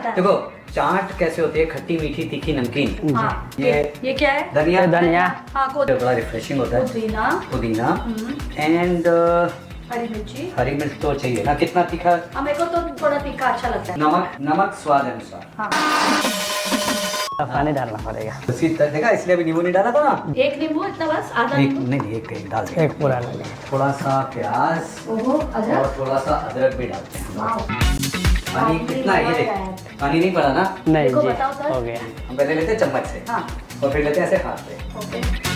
आता है। देखो चाट कैसे होती है, खट्टी मीठी तीखी नमकीन। हाँ, ये क्या है? धनिया धनिया। हाँ, जो बड़ा रिफ्रेशिंग होता है। पुदीना, पुदीना एंड हरी मिर्ची। हरी मिर्च तो चाहिए ना, कितना तीखा? हाँ, मेरे को तो थोड़ा तीखा अच्छा लगता है। नमक, नमक स्वाद अनुसार। हाँ, पानी डालना पड़ेगा। उसकी देखा, इसलिए अभी नींबू नहीं डाला था ना। एक नींबू इतना बस, आधा एक नींबू। नहीं, एक डाल देंगे। एक पूरा डालेंगे। थोड़ा सा प्याज ओहो, अदरक। और थोड़ा सा अदरक भी डालते हैं। वाओ। पानी कितना है ये देख, पानी नहीं पड़ा ना। नहीं देखो जी बताओ सर। हो गया। हम पहले लेते हैं चम्मच से हाँ, और फिर लेते हैं ऐसे हाथ से। ओके।